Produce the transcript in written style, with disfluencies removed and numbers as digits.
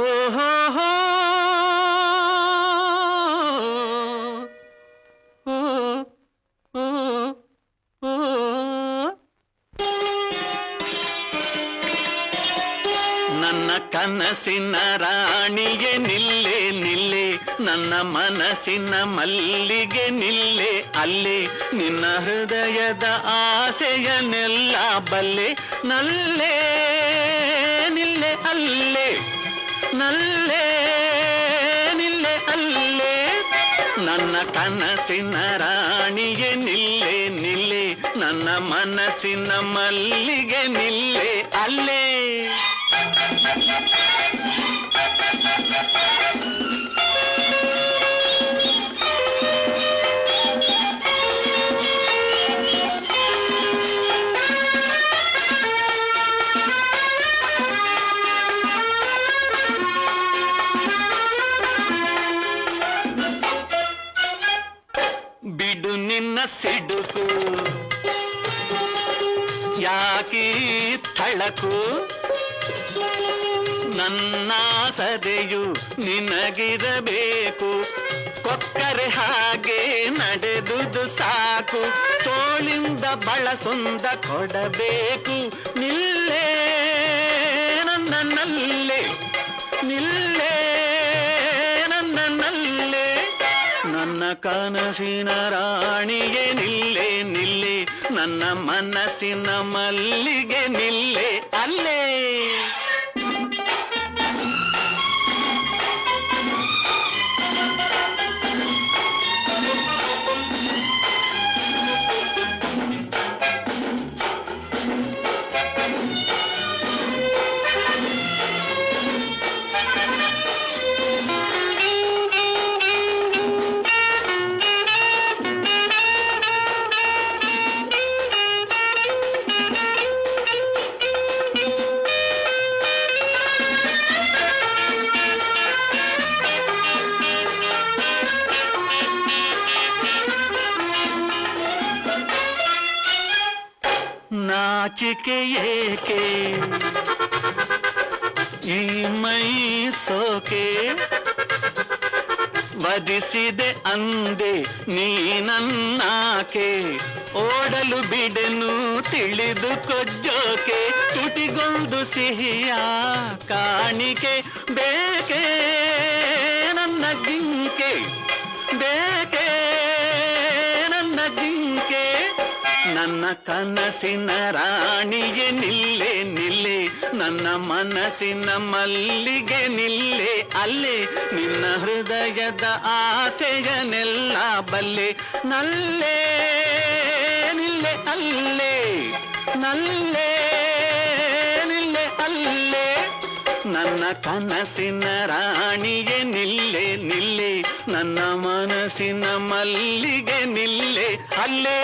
ಓಹೋ ಹೋ ನನ್ನ ಕನಸಿನ ರಾಣಿಗೆ ನಿಲ್ಲೆ ನಿಲ್ಲೆ, ನನ್ನ ಮನಸ್ಸಿನ ಮಲ್ಲಿಗೆ ನಿಲ್ಲೆ ಅಲ್ಲೇ, ನಿನ್ನ ಹೃದಯದ ಆಸೆಯನ್ನೆಲ್ಲ ಬಲ್ಲೆ, ನಲ್ಲೇ ನಿಲ್ಲೆ ಅಲ್ಲೇ, ನಲ್ಲೇ ನಿಲ್ಲೆ ಅಲ್ಲೇ, ನನ್ನ ಕನಸಿನ ರಾಣಿಗೆ ನಿಲ್ಲೆ ನಿಲ್ಲೆ, ನನ್ನ ಮನಸ್ಸಿನ ಮಲ್ಲಿಗೆ ನಿಲ್ಲೆ ಅಲ್ಲೇ. ಬಿಡು ನಿನ್ನ ಸಿಡುಕು, ಯಾಕೀ ಥಳಕು, ನನ್ನ ಸದೆಯು ನಿನಗಿರಬೇಕು, ಕೊಕ್ಕರೆ ಹಾಗೆ ನಡೆದುದು ಸಾಕು, ತೋಳಿಂದ ಬಳಸೊಂದ ಕೊಡಬೇಕು, ನಿಲ್ಲೇ ನನ್ನ ನಲ್ಲೇ, ನಿಲ್ಲೇ ನನ್ನ ನಲ್ಲೇ, ನನ್ನ ಕನಸಿನ ರಾಣಿಗೆ ನಿಲ್ಲೆ ನಿಲ್ಲೆ, ನನ್ನ ಮನಸ್ಸಿನ ಮಲ್ಲಿಗೆ ನಿಲ್ಲೆ ಅಲ್ಲೇ. ನಾಚಿಕೆ ಏಕೆ ಈ ಮೈ ಸೋಕೆ, ವಧಿಸಿದೆ ಅಂದೆ ನೀನನ್ನಾಕೆ, ಓಡಲು ಬಿಡೆನು ತಿಳಿದು ಕೊಜ್ಜೋಕೆ, ತುಟಿಗೊಂದು ಸಿಹಿಯ ಕಾಣಿಕೆ ಬೇಕೆ ನನ್ನ ಜಿಂಕೆ, ಬೇಕೆ ನನ್ನ ಜಿಂಕೆ, ನನ್ನ ಕನಸಿನ ರಾಣಿಗೆ ನಿಲ್ಲೆ ನಿಲ್ಲೆ, ನನ್ನ ಮನಸ್ಸಿನ ಮಲ್ಲಿಗೆ ನಿಲ್ಲೆ ಅಲ್ಲೇ, ನಿನ್ನ ಹೃದಯದ ಆಸೆಯನ್ನೆಲ್ಲ ಬಲ್ಲೆ, ನಲ್ಲೇ ನಿಲ್ಲೆ ಅಲ್ಲೇ, ನಲ್ಲೇ ನಿಲ್ಲೆ ಅಲ್ಲೇ, ನನ್ನ ಕನಸಿನ ರಾಣಿಗೆ ನಿಲ್ಲೆ ನಿಲ್ಲೆ, ನನ್ನ ಮನಸ್ಸಿನ ಮಲ್ಲಿಗೆ ನಿಲ್ಲೆ ಅಲ್ಲೇ.